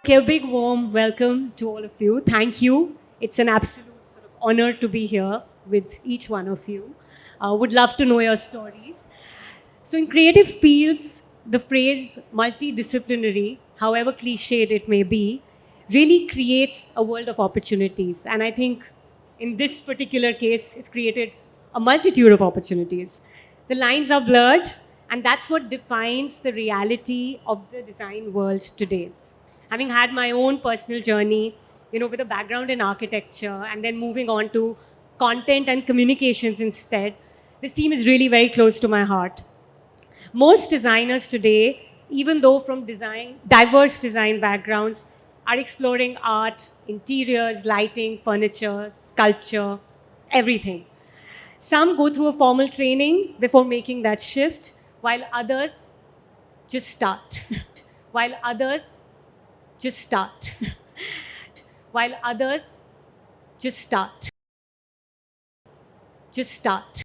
Okay, a big warm welcome to all of you. Thank you. It's an absolute sort of honor to be here with each one of you. Would love to know your stories. So, in creative fields, the phrase multidisciplinary, however cliched it may be, really creates a world of opportunities. And I think in this particular case, it's created a multitude of opportunities. The lines are blurred, and that's what defines the reality of the design world today. Having had my own personal journey, with a background in architecture and then moving on to content and communications instead, this theme is really very close to my heart. Most designers today, even though from diverse design backgrounds, are exploring art, interiors, lighting, furniture, sculpture, everything. Some go through a formal training before making that shift, while others just start. while others just start. while others just start. Just start.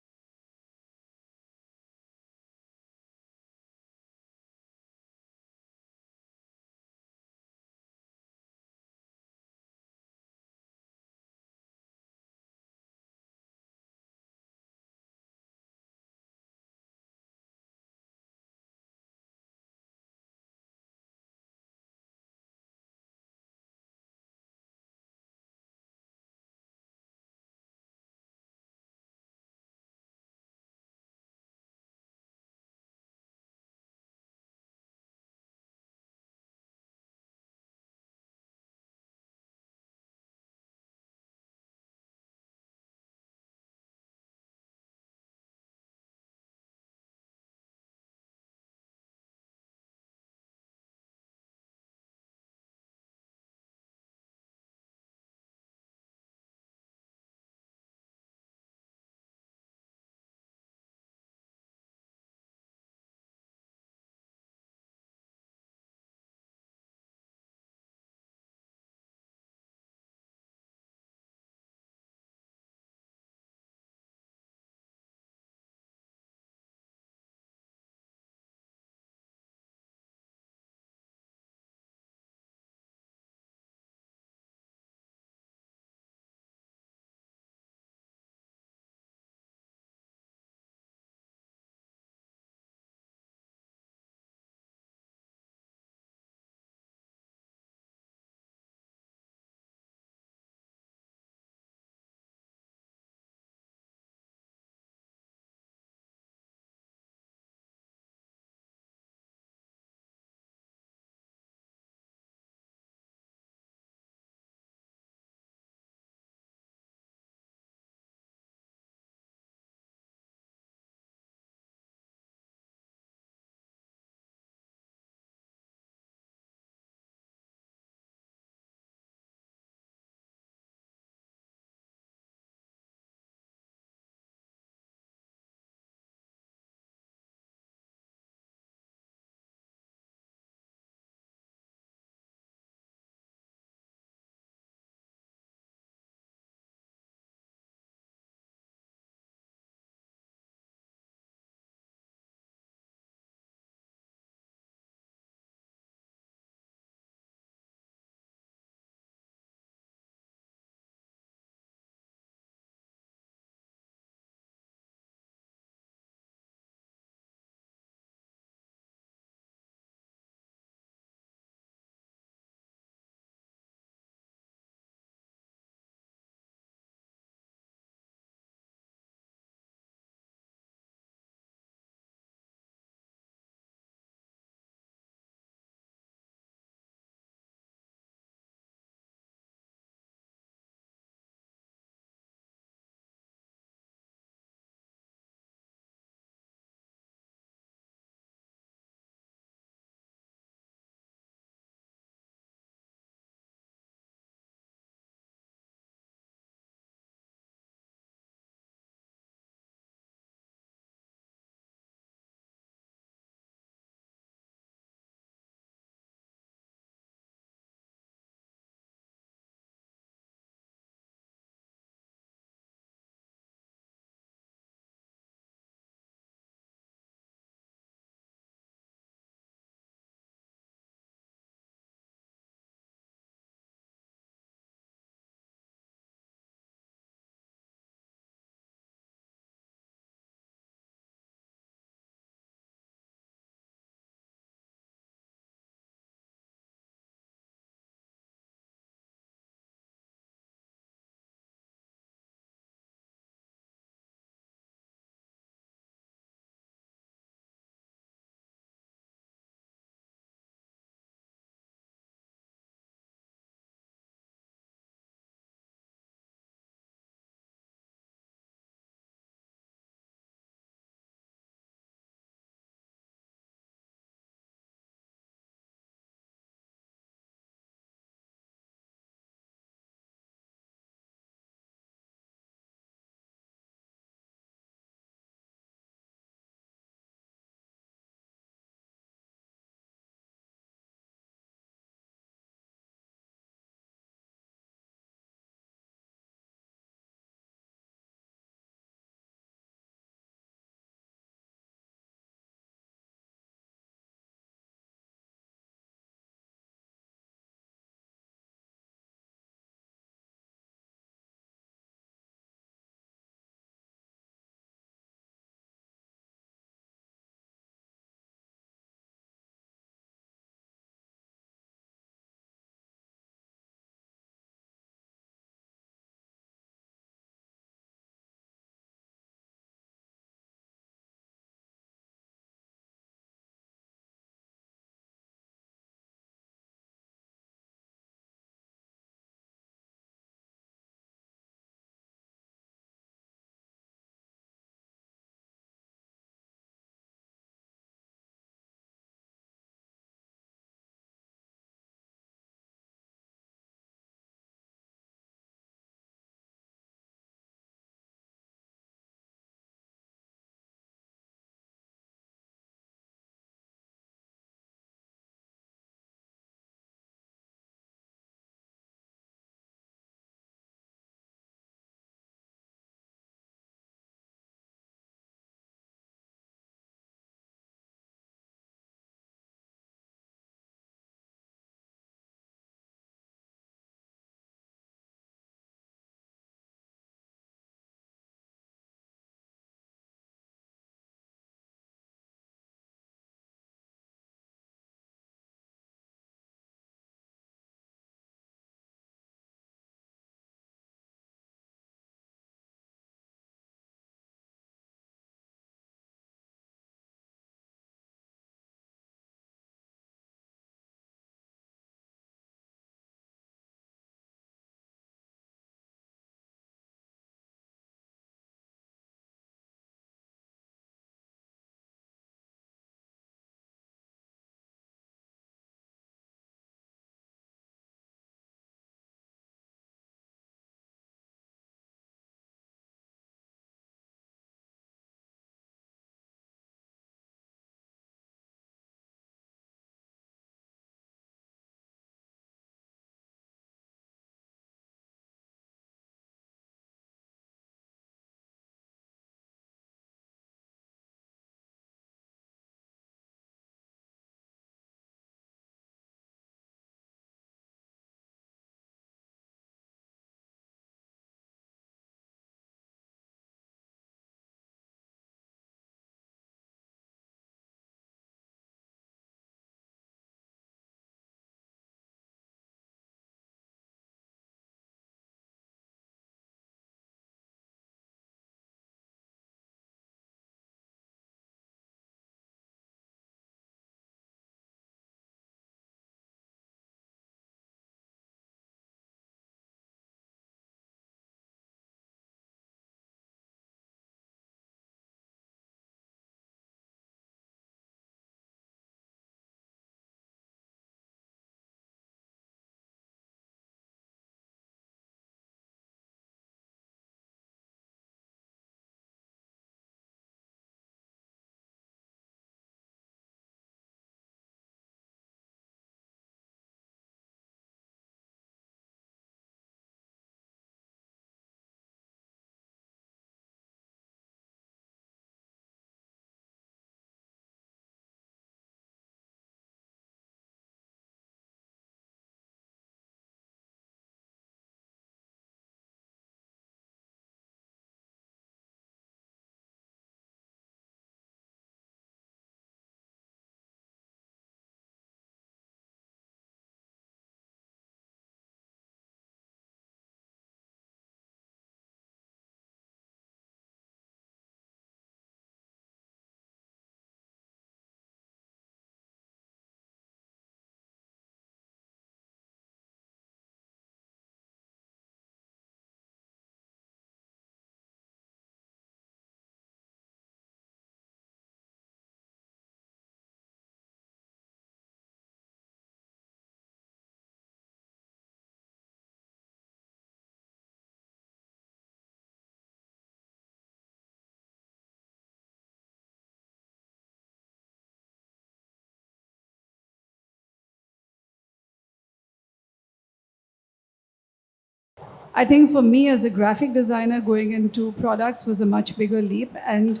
I think for me as a graphic designer, going into products was a much bigger leap. And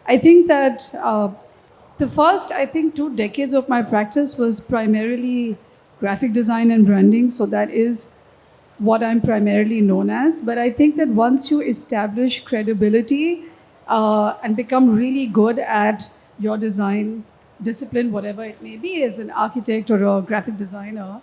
I think that the first, I think, 2 decades of my practice was primarily graphic design and branding. So that is what I'm primarily known as. But I think that once you establish credibility and become really good at your design discipline, whatever it may be, as an architect or a graphic designer,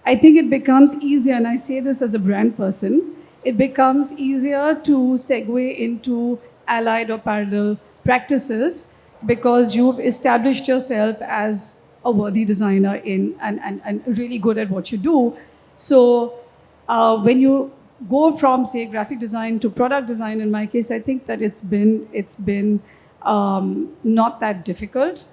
I think it becomes easier, and I say this as a brand person, it becomes easier to segue into allied or parallel practices because you've established yourself as a worthy designer and really good at what you do. So when you go from, say, graphic design to product design, in my case, I think that it's been not that difficult.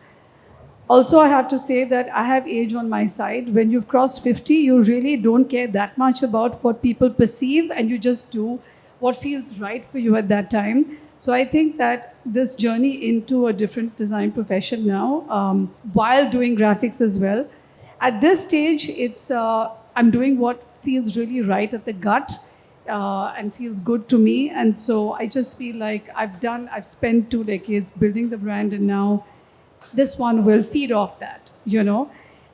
Also, I have to say that I have age on my side. When you've crossed 50, you really don't care that much about what people perceive, and you just do what feels right for you at that time. So I think that this journey into a different design profession now, while doing graphics as well, at this stage, I'm doing what feels really right at the gut and feels good to me. And so I just feel like I've spent 2 decades building the brand, and now this one will feed off that,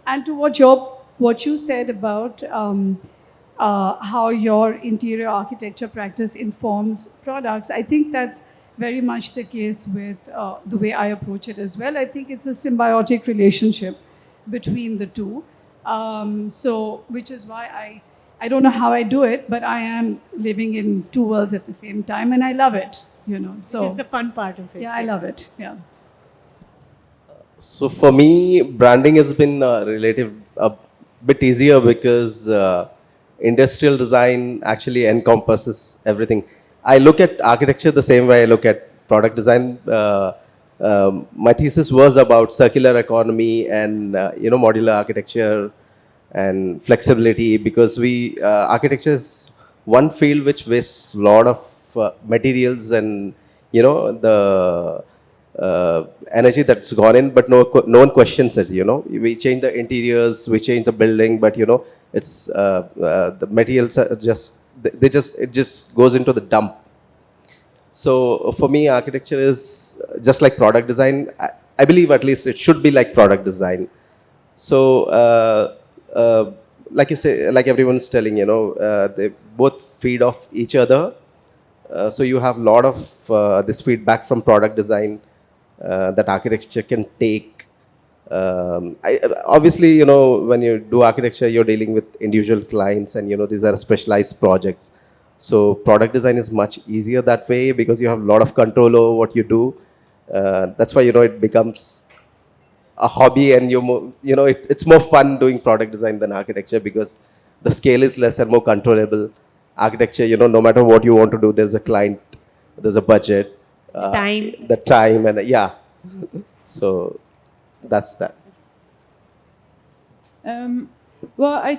And to what you said about how your interior architecture practice informs products, I think that's very much the case with the way I approach it as well. I think it's a symbiotic relationship between the two. Which is why I don't know how I do it, but I am living in 2 worlds at the same time, and I love it, So Which is the fun part of it. yeah, I love it. Yeah. So for me, branding has been a bit easier because industrial design actually encompasses everything. I look at architecture the same way I look at product design. My thesis was about circular economy and modular architecture and flexibility, because architecture is one field which wastes a lot of materials and the energy that's gone in, but no one questions it. We change the interiors, we change the building, but it's the materials are it just goes into the dump. So for me, architecture is just like product design. I believe at least it should be like product design. So like you say, like everyone's telling, they both feed off each other. So you have a lot of this feedback from product design that architecture can take. Obviously, when you do architecture, you're dealing with individual clients, and these are specialized projects. So product design is much easier that way because you have a lot of control over what you do. That's why it becomes a hobby, and it's more fun doing product design than architecture because the scale is less and more controllable. Architecture, no matter what you want to do, there's a client, there's a budget, the time, and so that's that. Well,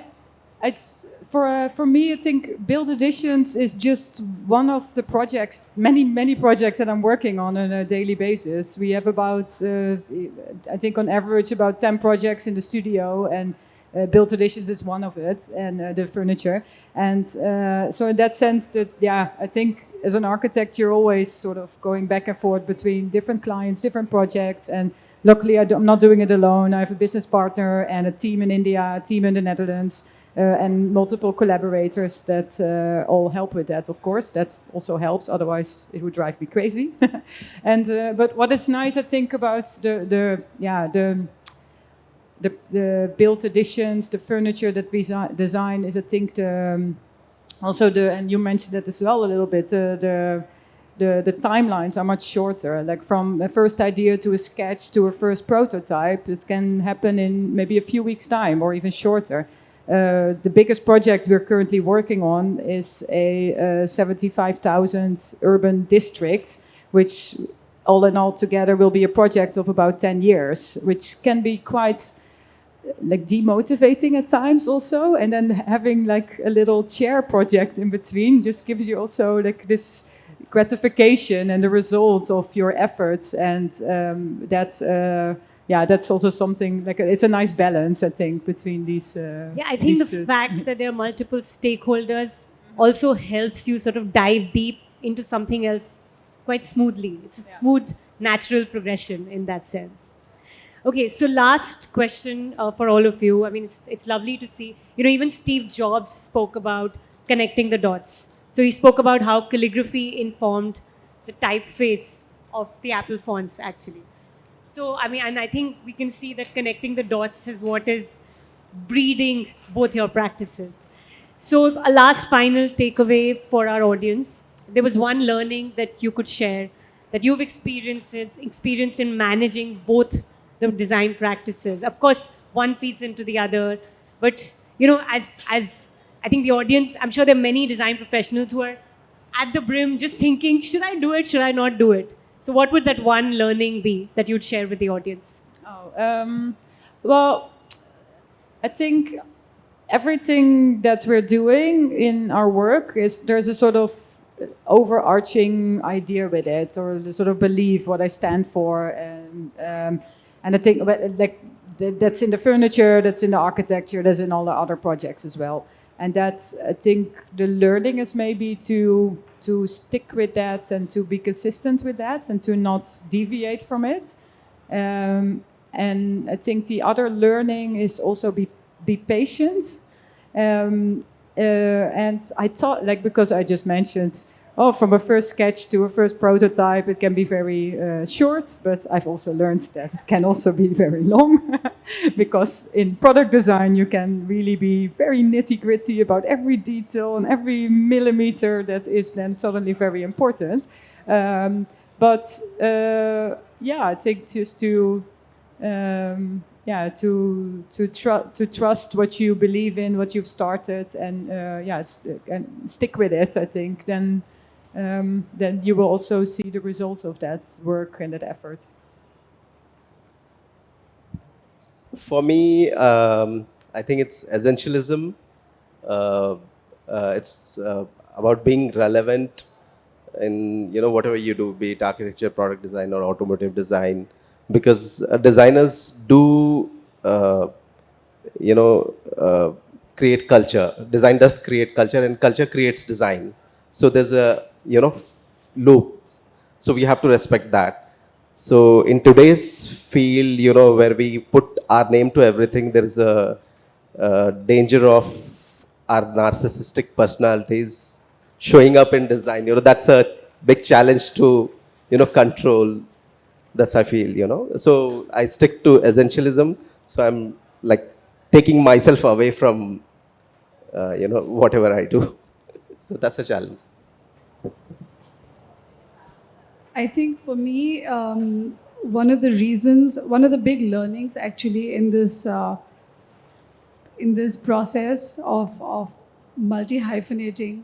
for me, I think Build Editions is just one of the projects, many projects that I'm working on a daily basis. We have about, I think on average, about 10 projects in the studio, and Build Editions is one of it, and the furniture. And so in that sense, I think as an architect, you're always sort of going back and forth between different clients, different projects, and luckily I'm not doing it alone. I have a business partner and a team in India, a team in the Netherlands, and multiple collaborators that all help with that, of course. That also helps, otherwise it would drive me crazy. And but what is nice, I think, about the Build Editions, the furniture that we design is, I think, and you mentioned that as well a little bit, the timelines are much shorter. Like from a first idea to a sketch to a first prototype, it can happen in maybe a few weeks' time or even shorter. The biggest project we're currently working on is a 75,000 urban district, which all in all together will be a project of about 10 years, which can be quite like demotivating at times also. And then having like a little chair project in between just gives you also like this gratification and the results of your efforts. And that's also something like it's a nice balance, I think, between these. I think the fact that there are multiple stakeholders also helps you sort of dive deep into something else quite smoothly. It's a smooth, natural progression in that sense. Okay, so last question for all of you. I mean, it's lovely to see. You know, even Steve Jobs spoke about connecting the dots. So he spoke about how calligraphy informed the typeface of the Apple fonts, actually. So, I mean, and I think we can see that connecting the dots is what is breeding both your practices. So, a last final takeaway for our audience. There was one learning that you could share that you've experienced in managing both the design practices. Of course, one feeds into the other, but you know, as I think the audience, I'm sure there are many design professionals who are at the brim just thinking, should I do it? Should I not do it? So, what would that one learning be that you'd share with the audience? Well, I think everything that we're doing in our work is there's a sort of overarching idea with it, or the sort of belief what I stand for, and I think that's in the furniture, that's in the architecture, that's in all the other projects as well. And that's, I think, the learning is maybe to stick with that and to be consistent with that and to not deviate from it. And I think the other learning is also be patient. And I thought, like, because I just mentioned, from a first sketch to a first prototype, it can be very short, but I've also learned that it can also be very long. Because in product design, you can really be very nitty-gritty about every detail and every millimeter that is then suddenly very important. I think just to trust what you believe in, what you've started, and and stick with it. I think then you will also see the results of that work and that effort. For me, I think it's essentialism. It's about being relevant in whatever you do, be it architecture, product design, or automotive design, because designers do create culture. Design does create culture, and culture creates design. So there's a loop. So we have to respect that. So in today's field, where we put our name to everything, there is a danger of our narcissistic personalities showing up in design. That's a big challenge to control. That's I feel. So I stick to essentialism. So I'm like taking myself away from whatever I do. So that's a challenge. I think for me, one of the big learnings actually in this process of multi-hyphenating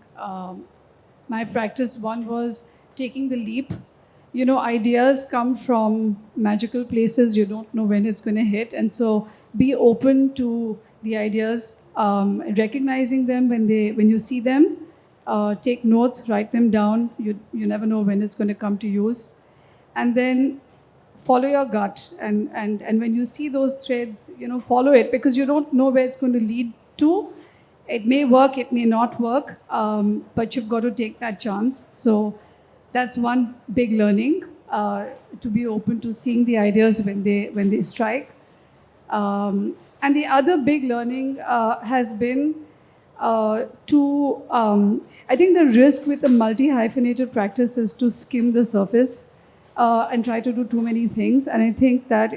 my practice, one was taking the leap. Ideas come from magical places. You don't know when it's going to hit. And so be open to the ideas, recognizing them when you see them. Take notes, write them down. You never know when it's going to come to use. And then follow your gut. And when you see those threads, follow it, because you don't know where it's going to lead to. It may work, it may not work, but you've got to take that chance. So that's one big learning, to be open to seeing the ideas when they strike. And the other big learning has been I think the risk with the multi-hyphenated practice is to skim the surface and try to do too many things. And I think that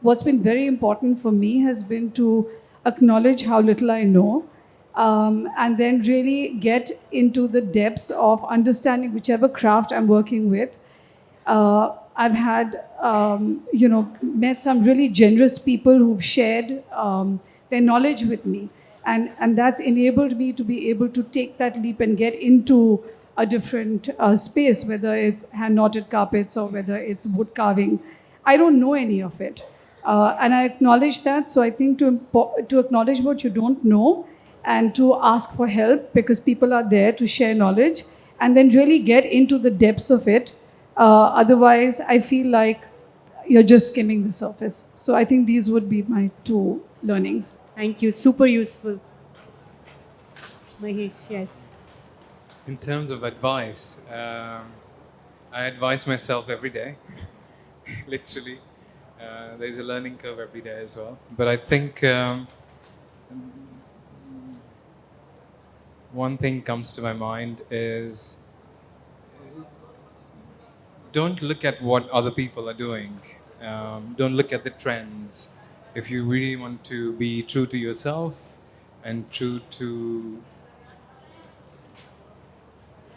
what's been very important for me has been to acknowledge how little I know, and then really get into the depths of understanding whichever craft I'm working with. I've had, met some really generous people who've shared their knowledge with me. And that's enabled me to be able to take that leap and get into a different space, whether it's hand-knotted carpets or whether it's wood carving. I don't know any of it. And I acknowledge that. So I think to acknowledge what you don't know and to ask for help, because people are there to share knowledge, and then really get into the depths of it. Otherwise, I feel like you're just skimming the surface. So I think these would be my two learnings. Thank you. Super useful. Mahesh, yes. In terms of advice, I advise myself every day, literally. There's a learning curve every day as well. But I think one thing comes to my mind is don't look at what other people are doing. Don't look at the trends. If you really want to be true to yourself and true to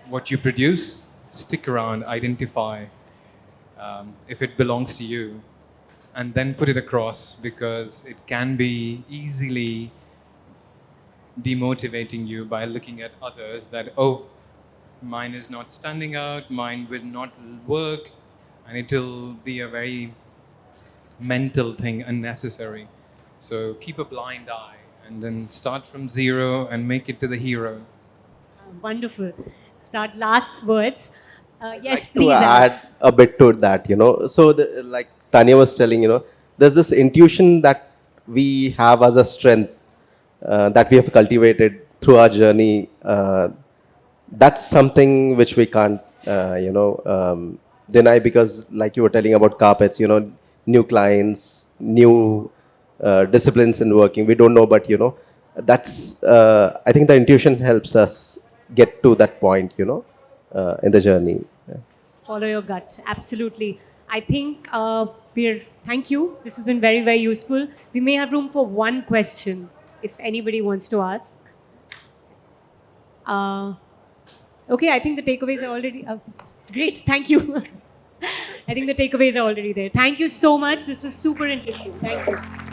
what you produce, stick around, identify if it belongs to you, and then put it across, because it can be easily demotivating you by looking at others that, oh, mine is not standing out, mine will not work, and it'll be a very mental thing, unnecessary. So keep a blind eye and then start from zero and make it to the hero. Wonderful. Start last words. Yes, To please. add a bit to that, so like Tanya was telling, there's this intuition that we have as a strength that we have cultivated through our journey. That's something which we can't, deny, because like you were telling about carpets, new clients, new disciplines in working. We don't know, but that's. I think the intuition helps us get to that point, in the journey. Follow your gut. Absolutely. I think thank you. This has been very, very useful. We may have room for one question if anybody wants to ask. Okay, I think the takeaways are already great. Thank you. I think the takeaways are already there. Thank you so much. This was super interesting. Thank you.